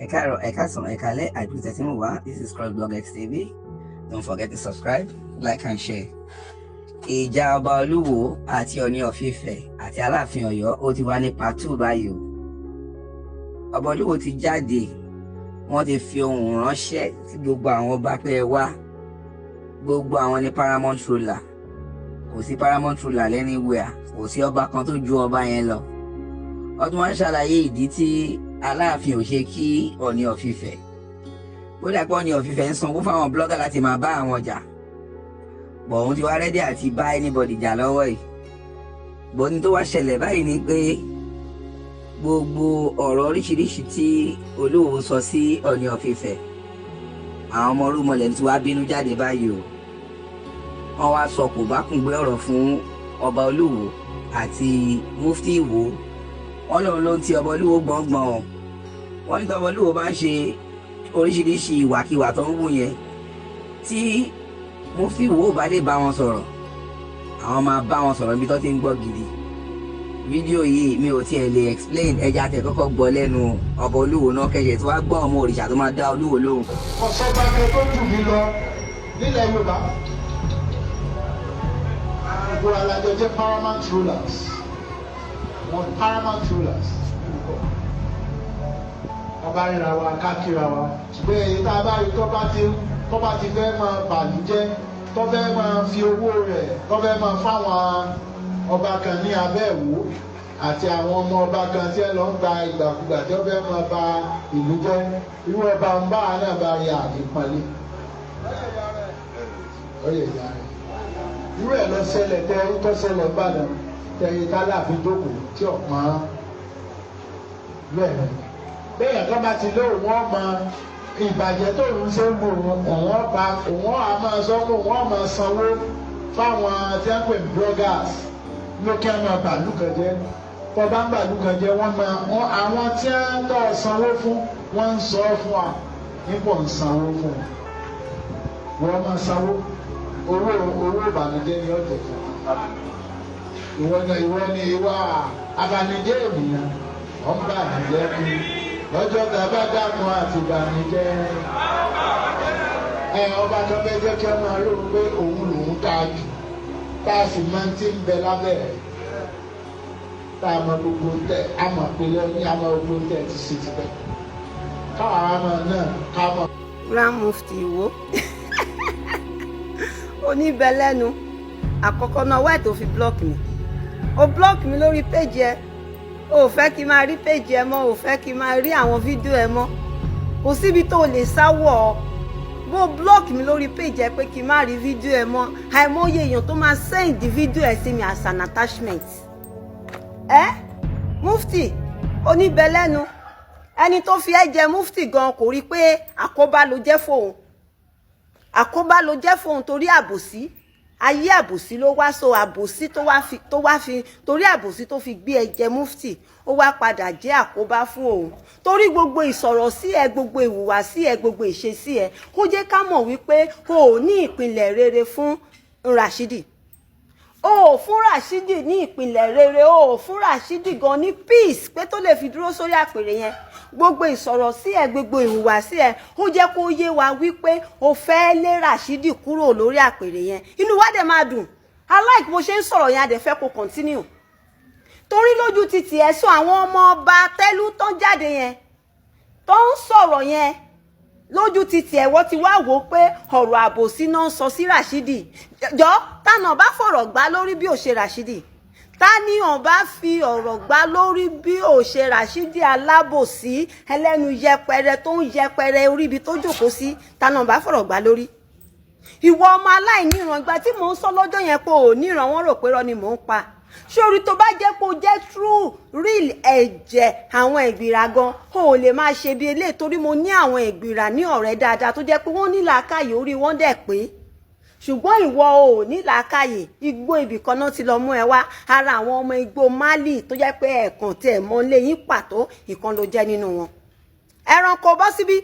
This is Crossblogx TV. Don't forget to subscribe, like and share. Ìjà Oba Oluwo àti Ooni Of Ife àti Alaafin Oyo ó ti wà ní part 2 báyìí o. Oba Oluwo ti jáde, wọ́n ti fi ohùn ránṣẹ́ sí gbogbo àwọn ọba pé wá. Gbogbo àwọn ní Paramount ruler. Kò sí Paramount ruler anywhere. Kò sí ọba kan tó ju ọba yẹn lọ. Ọdún wa ń ṣàlàyé ìdí tí Alaafin ò ṣe kí Ooni Of Ife. Ó dà pé Ooni Of Ife ń sanwó fáwọn blogger láti máa bá àwọn jà. Bọ̀ òun ti wá rẹ́dí àti bá anybody jà lọ́wọ́ yìí. Bọ̀ ní tó wá ṣẹlẹ̀ báyìí ni pé gbogbo ọ̀rọ̀ oríṣiríṣi tí Olúwo sọ sí Ooni Of Ife. Àwọn ọmọ orúmọlẹ̀ tí wá bínú jáde báyìí o. Wọ́n wá sọ kò bá kùn gbé ọ̀rọ̀ fún Oba Oluwo àti Mufti Iwo. Wọ́n lòun ló ń ti Oba Oluwo gbọ̀ngbọ̀n o. Wọ́n ní tí Oba Oluwo bá ń ṣe oríṣiríṣi ìwàkiwà tó ń wù yẹn tí Mufti Iwo bá lè bá wọn sọ̀rọ̀, àwọn máa bá wọn sọ̀rọ̀ níbi tó ti ń gbọ́ gidi. Fídíò yìí mi ò tiẹ̀ lè explain, ẹja tẹ̀ kọ́kọ́ gbọ́ lẹ́nu Oba Oluwo náà kẹ̀yẹ̀ tí wàá gbọ́ ọmọ òrìṣà tó máa dá Olúwo lóhùn. Ọ̀sọ́ bá kẹ́ tó jù mí lọ nílẹ̀ Yorùbá. Gbogbo alájọ jẹ́ paramount rulers. Wọ́n paramount rulers. Ọba ríra wa, kákìra wa. Ṣùgbọ́n èyí tá a bá rí tó bá ti fẹ́ máa bàlújẹ́, tó fẹ́ máa fi owó rẹ̀, tó fẹ́ máa fáwọn ọba kan ní abẹ́ ìwó àti àwọn ọmọ ọba kan tí ẹ lọ ń gba ìgbàkúgbà tí ó fẹ́ máa ba ìlú jẹ́. Irú ọba ń bá náà bá rí àdìpọ́nlé. Ọyẹ ìyá rẹ̀. Irú ẹ̀ lọ ṣẹlẹ̀ tẹ ẹrú tó ṣẹlẹ̀ Ìbàdàn tẹ̀yìn tá Aláàfin jókòó tí ọ̀pọ̀n bẹ́ẹ̀. Bẹ́ẹ̀ kan bá ti lóòrùn wọn mọ ìbàjẹ́ tó ń ṣe ń mú òun á máa sọ pé òun á máa sanwó fáwọn tí wọ́n pè ní bloggers lókè àwọn bàálù kan jẹ́. Tọ́ bá ń bàálù kan jẹ́ àwọn tí wọ́n tọ́ sanwó fún wọ́n ń sọ fún wa nípò ń sanwó fún wọ́n máa sanwó owó ìbànújẹ́ ni ọ̀tẹ̀ fún ìwọ ni ìwà abanijẹ́ ènìyàn wọ́n bá àbújẹ́ kú lọ́jọ́ tàbá dákun àti ìbànújẹ́ ọba kan bẹ́ẹ̀ jẹ́ kí wọ́n máa rí òun pé òun lòun dáa jù tá a sì máa ti ń bẹ lábẹ́ rẹ̀ tá a mọ gbogbo tẹ a mọ̀ pé lẹ́yìn a mọ gbogbo tẹ ti ṣe ti bẹ́ẹ̀ káwọn àmọ́ náà ká mọ̀. Grand Mufti Iwo oníbẹ̀lẹ́nu àkọ́kọ́ náà wáyé tó fi block mi o block mi lórí page ẹ o fẹ́ kí n máa rí page ẹ mọ́ o fẹ́ kí n máa rí àwọn fídíò ẹ mọ́ kò síbi tó lè sáwọ́ bó block mi lórí page ẹ pé kí n má rí fídíò ẹ mọ́ àìmọye èèyàn tó máa send fídíò ẹ sí mi as an attachment Mufti oníbẹ̀lẹ́nu ẹni tó fi ẹ jẹ Mufti gan kò rí pé àkóbá ló jẹ́ fóun àkóbá ló jẹ́ fóun torí àbòsí ayé àbòsí ló wá so àbòsí tó wá fi torí àbòsí tó fi gbé ẹ̀jẹ̀ Mufti ó wá padà jẹ́ àkóbá fún òun torí gbogbo ìsọ̀rọ̀ sí ẹ gbogbo ìhùwà sí ẹ gbogbo ìṣesí ẹ kó jẹ́ ká mọ̀ wípé o ò ní ìpìlẹ̀ rere fún Rashidi o ò fún Rashidi ní ìpìlẹ̀ rere o ò fún Rashidi gan ní peace pé tó lè fi dúró sórí àpèrè yẹn gbogbo ìsọ̀rọ̀ sí ẹ gbogbo ìhùwà sí ẹ ó jẹ́ kó yé wa wípé o fẹ́ lé Rashidi kúrò lórí àpèrè yẹn inú wa dẹ̀ máa dùn I like bó ṣe ń sọ̀rọ̀ yẹn a dẹ̀ fẹ́ kó continue torí lójú títì ẹ̀ sọ àwọn ọmọ ọba tẹ́lú tó ń jáde yẹn tó ń sọ̀rọ̀ yẹn lójú títì ẹ̀ wọ́n ti wá wò pé ọ̀rọ̀ àbòsí náà ń sọ sí Rashidi jọ tánà bá fọ̀rọ̀ gbá lórí bí ò ṣe Rashidi tani on bá fi ọ̀rọ̀ gbá lórí bí ò ṣe Rashidi alábòsí ẹlẹ́nu yẹpẹrẹ tó ń yẹpẹrẹ orí ibi tó jókòó sí tani on bá fọ̀rọ̀ gbá lórí ìwọ ọmọ aláìníran ìgbà tí mò ń sọ lọ́jọ́ yẹn pé ò níran wọ́n rò pé rọ́ ni mò ń pa sórí tó bá jẹ́ pé ó jẹ́ true real ẹ̀jẹ̀ àwọn ìgbìrà gan o lè máa ṣe bí eléyìí torí mo ní àwọn ìgbìrà ní ọ̀rẹ́ dáadáa tó jẹ́ pé wọ́n ní làákàyè orí wọn dẹ̀ pé ṣùgbọ́n ìwọ ò ní làákàyè igbó ibì kan náà ti lọ mú ẹ wá ara àwọn ọmọ igbó Mali tó jẹ́ pé ẹ̀kan tí ẹ̀ mọ́ lé yín pàtó ìkan ló jẹ́ nínú wọn ẹranko bọ́ síbí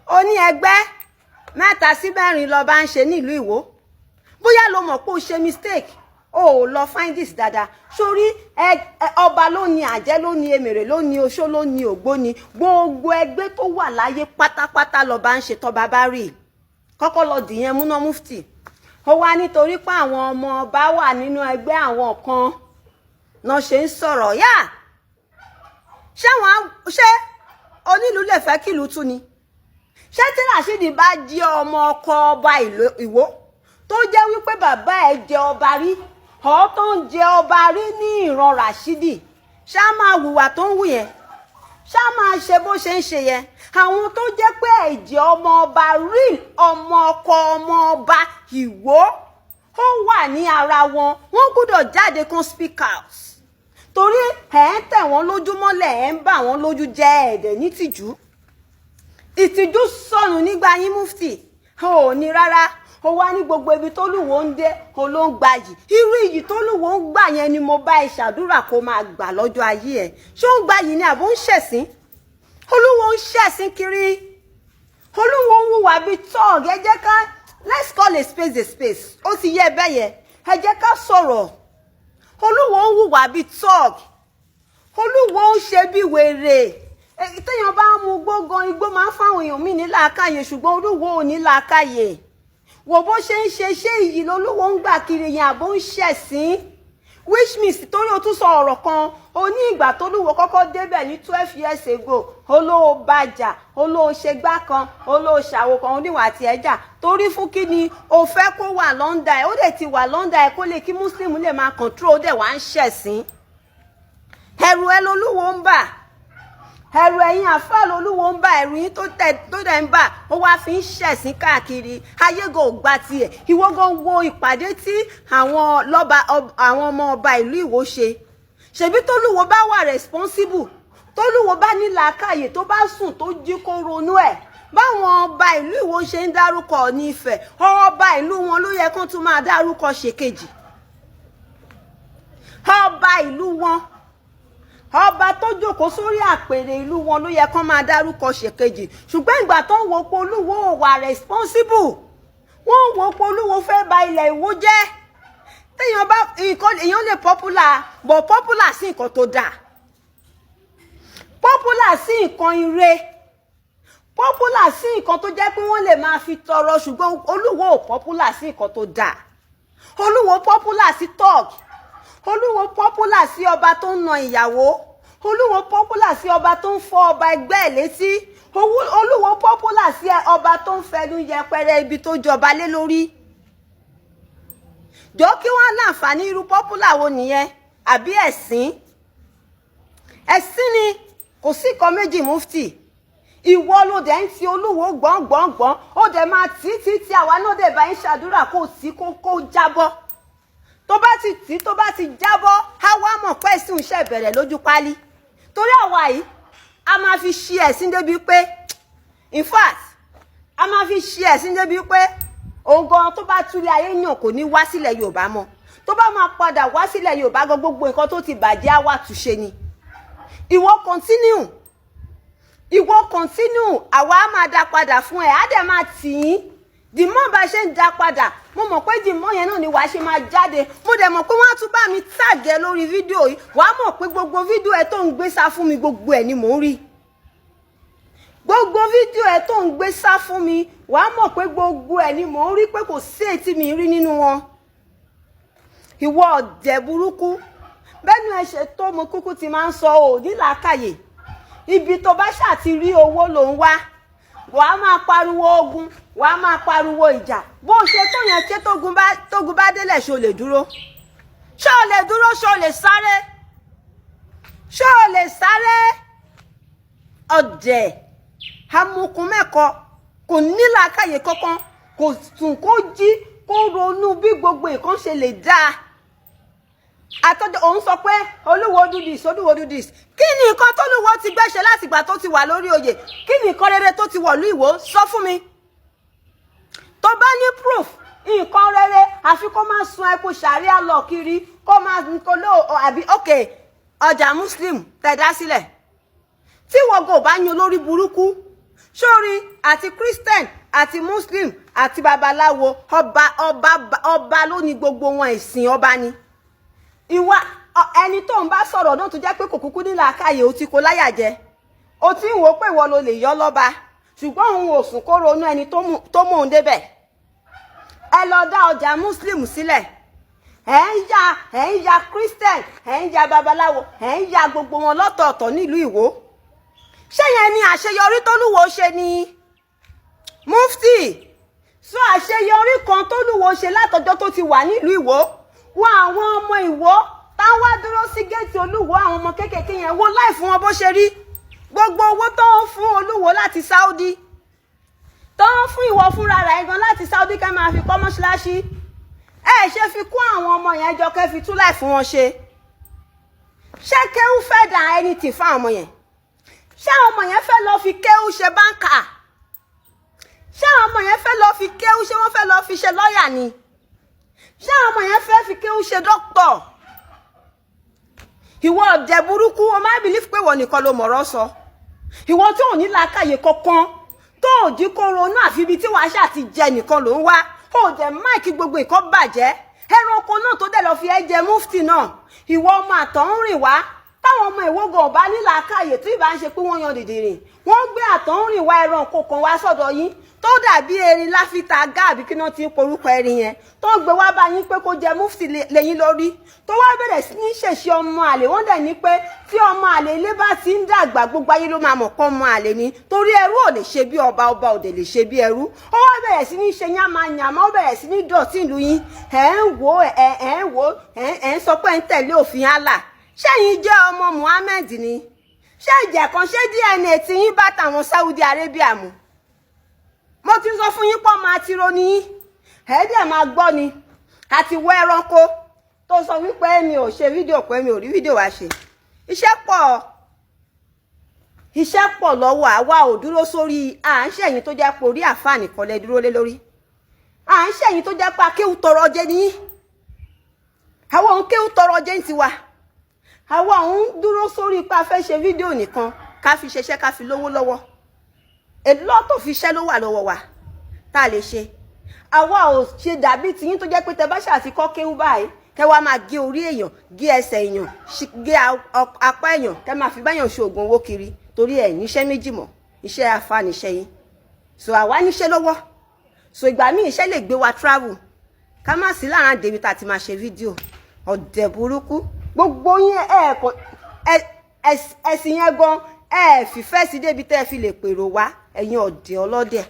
ó ní ẹgbẹ́ 3 sí 4 lọ bá ń ṣe nílùú Ìwó bóyá lo mọ̀ pé ó ṣe mistake o lọ find this dada sórí ọba ló ní àjẹ́ ló ní emèrè ló ní oṣó ló ní ògbóni gbogbo ẹgbẹ́ tó wà láyé pátápátá ló bá ń ṣe tó bá rí kọ́kọ́ lọ dìyẹn múná mufti ó wá nítorí pé àwọn ọmọ ọba wà nínú ẹgbẹ́ àwọn kan náà ṣe ń sọ̀rọ̀ yá ṣé onílù lè fẹ́ kìlú tú ni ṣé tí Rashidi bá jẹ́ ọmọ ọkọ ọba Ìwó tó jẹ́ wípé bàbá ẹ̀ jẹ ọba rí ọ̀ tó ń jẹ ọba rí ní ìran Rashidi ṣá máa hùwà tó ń hù yẹn ṣá máa ṣe bó ṣe ń ṣe yẹn àwọn tó jẹ́ pé ẹ̀jẹ̀ ọmọ ọba real ọmọ ọkọ ọmọ ọba Ìwó ó wà ní ara wọn wọ́n gbọ́dọ̀ jáde kan speak out torí ẹ̀ ń tẹ̀ wọ́n lójú mọ́lẹ̀ ẹ̀ ń bà wọ́n lójú jẹ́ ẹ̀dẹ̀ ní tìjú ìtìjú sọnù nígbà yín mufti ò ní rárá ó wá ní gbogbo ibi tó lùwọ́ ń dé ó ló ń gba yìí irú iyì tó lùwọ́ ń gbà yẹn ni mo bá ẹ ṣàdúrà kó máa gbà lọ́jọ́ ayé ẹ̀ ṣó ń gba yìí ni àbó ń ṣẹ̀sín olúwo ń ṣẹ̀sín kiri olúwo ń hùwà bíi tọ́ọ̀gì ẹ jẹ́ ká let's call a space a space ó ti yẹ bẹ́ẹ̀ yẹn ẹ jẹ́ ká sọ̀rọ̀ olúwo ń hùwà bíi tọ́ọ̀gì olúwo ń ṣe bí wèrè téèyàn bá ń mu gbógan igbó máa ń fáwọn èèyàn míì ní làákàyè ṣùgbọ́n olúwo ò ní làákàyè wò bó ṣe ń ṣe iyì lolúwo ń gbà kiri yẹn àbó ń ṣẹ̀sín which means torí o tún sọ ọ̀rọ̀ kan o ní ìgbà tó lúwo kọ́kọ́ débẹ̀ ní 12 years ago olóò bàjà olóò ṣègbà kan olóò ṣàwò kan oníwà àti ẹjà torí fún kí ni o fẹ́ kó wà lọ́ndà ẹ̀ ó dẹ̀ ti wà lọ́ndà ẹ̀ kó lè kí muslim lè máa control ó dẹ̀ wá ń ṣẹ̀sín ẹ̀rù ẹ lolúwo ń bà ẹ̀rù ẹ̀yin àfáà lolúwo ń bà ẹ̀rù yín tó dẹ̀ ń bà ó wá fi ń ṣẹ̀sín káàkiri ayégo ògbà tiẹ̀ ìwọ gan wo ìpàdé tí àwọn ọmọ ọba ìlú Ìwó ṣe ṣebí tólúwo bá wà responsible tólúwo bá ní làákàyè tó bá sùn tó jí kó ronú ẹ̀ báwọn ọba ìlú Ìwó ṣe ń dárúkọ Ọọ̀ni Ifẹ̀ ọba ìlú wọn ló yẹ kán tún máa dárúkọ ṣèkejì ọba ìlú wọn ọba tó jókòó sórí àpèrè ìlú wọn ló yẹ kán máa dárúkọ ṣèkejì ṣùgbọ́n ìgbà tó ń wo pé Olúwo wà responsible wọ́n ń wo pé Olúwo fẹ́ ba ilẹ̀ Ìwó jẹ́ téèyàn bá èèyàn lè popular but popular sí nǹkan tó dáa popular sí nǹkan ire popular sí nǹkan tó jẹ́ pé wọ́n lè máa fi tọrọ ṣùgbọ́n Olúwo ò popular sí nǹkan tó dáa Olúwo popular sí talk Olúwo popular sí ọba tó ń na ìyàwó Olúwo popular sí ọba tó ń fọ́ ọba ẹgbẹ́ ẹ̀ létí Olúwo popular sí ọba tó ń fẹnu yẹpẹrẹ ibi tó jọba lé lórí jọ kí wọ́n láǹfààní irú popular wo nìyẹn àbí ẹ̀sìn ni kò sí kan méjì mufti ìwọ ló dẹ̀ ń ti Olúwo gbọ̀ngbọ̀ngbọ̀n ó dẹ̀ máa tí àwa náà dẹ̀ bá ń ṣàdúrà kó sí kó jábọ́ tó bá ti jábọ́ á wá mọ̀ pé ẹ̀sìn iṣẹ́ bẹ̀rẹ̀ lójú pálí torí àwa yìí a máa fi ṣe ẹ̀sìn débi pé in fact a máa fi ṣe ẹ̀sìn débi pé òun gan tó bá túlẹ̀ ayé yàn kò ní wá sílẹ̀ Yorùbá mọ́ tó bá máa padà wá sílẹ̀ Yorùbá gan gbogbo nǹkan tó ti bàjẹ́ á wà túnṣe ni ìwọ continue àwa á máa dá padà fún ẹ á dẹ̀ máa tì í dìmọ́ bá ṣe ń dá padà mo mọ̀ pé dìmọ́ yẹn náà ni wàá ṣe máa jáde mo dẹ̀ mọ̀ pé wọ́n á tún bá mi tàgẹ́ lórí fídíò yìí wàá mọ̀ pé gbogbo fídíò ẹ tó ń gbé sá fún mi gbogbo ẹ̀ ni mò ń rí gbogbo fídíò ẹ tó ń gbé sá fún mi wàá mọ̀ pé gbogbo ẹ̀ ni mò ń rí pé kò sí ètí mi rí nínú wọn ìwọ ọ̀dẹ̀ burúkú bẹ́ẹ̀ni ẹ ṣe tó mo kúkú ti máa ń sọ ò ní làákàyè ibi tó bá ṣáà ti rí owó ló ń wá wàá máa pariwo ogun wàá máa pariwo ìjà bó ṣe tó yẹn ké tógun bá délẹ̀ ṣó lè dúró ṣó lè dúró ṣó lè sáré ọ̀dẹ̀ amukun mẹ́kọ kò ní làákàyè kankan kò sùn kó jí kó ronú bí gbogbo nǹkan ṣe lè dáa àtọ́jọ́ òun sọ pé Olúwo do this kí ni nǹkan t'Olúwo ti gbẹ́ṣẹ́ láti ìgbà tó ti wà lórí oyè kí ni nǹkan rere tó ti wọ̀lú Ìwó sọ fún mi tó bá ní proof nǹkan rere àfi kó máa sun ẹkùn ṣàríà lọ kiri kó máa nǹkan ló àbí ok ọjà muslim tẹ̀dá sílẹ̀ tí wọ́n gò bá yan olórí burúkú sórí àti christian àti muslim àti babaláwo ọba ló ní gbogbo wọn ìsìn ọba ni ìwà ẹni tó ń bá sọ̀rọ̀ náà tó jẹ́ pé kò kúkú ní làákàyè ó ti kó láyà jẹ ó ti ń wò pé ìwọ ló lè yọ lọ́ba ṣùgbọ́n òun ò sùn kó ronú ẹni tó mú òun débẹ̀. Ẹ lọ dá ọjà muslim sílẹ̀ ẹ ń ya christian ẹ ń ya babaláwo ẹ ń ya gbogbo wọn lọ́tọ̀ọ̀tọ̀ nílùú Ìwó. Ṣé yẹn ni àṣeyọrí t'Olúwo ṣe ni mufti? So àṣeyọrí kan t'Olúwo ṣe látọjọ́ tó ti wà nílùú Ìwó. Wọ́n àwọn ọmọ Ìwó táwọn wá dúró sí géètì Olúwo, àwọn ọmọ kéékèèké yẹn wo láì fún wọn bó ṣe rí. Gbogbo owó tó ń fún Olúwo láti Saudi tó ń fún ìwọ fúnra rẹ̀ gan láti Saudi kẹ́ máa fi kọ́ mọ́ṣáláṣí. Ẹ ṣe fi kún àwọn ọmọ yẹn jọ kẹ́ fi tú láì fún wọn ṣe. Ṣé kéwú fẹ́ dà anything fún àwọn ọmọ yẹn? Ṣé àwọn ọmọ yẹn fẹ́ lọ fi kéwú ṣe báńkà? Ṣé àwọn ọmọ yẹn fẹ́ lọ fi kéwú ṣé wọ́n fẹ́ lọ fi ṣe lọ́ọ̀yà ni? Ṣé àwọn ọmọ yẹn fẹ́ fi kéwú ṣe dókítọ̀? Ìwọ ọ̀dẹ̀ burúkú, o máa believe pé wọ́n nìkan ló mọ̀rọ̀ sọ. Ìwọ tó ò ní làákàyè kankan tó ò jí kó ronú àfi ibi tí wàá ṣáà ti jẹ nìkan ló ń wá. Ó dẹ̀ máìkì gbogbo nǹkan bàjẹ́. Ẹranko náà tó dẹ̀ lọ fi ẹ́ jẹ mufti náà. Ìwọ ọmọ àtọ̀húnrìn wá. Táwọn ọmọ Ìwó gan ọba ní làákàyè tí ìbá ń ṣe pé wọ́n yan dìdìrìn. Wọ́n gbé àtọ̀húnrìn wá ẹranko kan wá sọ́dọ̀ yín tó dàbí erin láfíta gáàbí kí náà ti ń porúkọ erin yẹn tó gbé wá bá yín pé kó jẹ mufti lẹ́yìn lórí tó wá bẹ̀rẹ̀ sí ní ṣèṣe ọmọ àlè. Wọ́n dẹ̀ ní pé tí ọmọ àlè ilé bá ti ń dàgbà gbogbo ayé ló máa mọ̀ pé ọmọ àlè ni torí ẹrú ò lè ṣe bí ọba, ọba ò dẹ̀ lè ṣe bí ẹrú. Ó wá bẹ̀rẹ̀ sí ní ṣe yánmayànmá, ó bẹ̀rẹ̀ sí ní dọ̀tí ìlú yín. Ẹ̀ ń sọ pé ń tẹ̀lé òfin Allah. Ṣẹ́yìn jẹ́ ọmọ Muhammad ni? Ṣé ìjẹ̀ kan ṣé DNA tí yín bá tàwọn Saudi Arabia mu? Mo ti sọ fún yín pọ́ máa ti ro ní yín. Ẹ̀ẹ́dẹ̀ máa gbọ́ ni àti wọ ẹranko tó sọ wípé mi ò ṣe fídíò pé mi ò rí fídíò wá ṣe. Iṣẹ́ pọ̀ lọ́wọ́ àwa ò dúró sórí à ń ṣẹ̀yìn tó jẹ́ pé orí àfáà nìkan lẹ dúró lé lórí. À ń ṣẹ̀yìn tó jẹ́ pé akéwù tọrọ jẹ ní. Àwọn òun kéwù tọrọ jẹ ń tiwa. Àwa òun dúró sórí pé a fẹ́ ṣe fídíò nìkan ká fi ṣeṣẹ́ ká fi lówó lọ́wọ́. Èlò tó fi ṣẹ́ ló wà lọ́wọ́ wa tá a lè ṣe. Àwa ò ṣe dàbí tiyín tó jẹ́ pé tẹ bá ṣàti kọ́ kéwú báyìí kẹ wá máa gé orí èèyàn, gé ẹsẹ̀ èèyàn, gé apá èèyàn, kẹ máa fi báyàn ṣe oògùn owó kiri torí ẹ̀ níṣẹ́ méjì mọ́. Iṣẹ́ àfa níṣẹ́ yín. So àwa níṣẹ́ lọ́wọ́. So ìgbà míì iṣẹ́ lè gbé wa travel ká má sí láàrin débi tá a ti máa ṣe fídíò. Ọ̀dẹ̀ burúkú gbogbo yín ẹ̀sìn yẹn gan fìfẹ́ sí débi tẹ́ fi lè pèrò wá ẹ̀yin ọ̀dẹ̀ ọlọ́dẹ̀.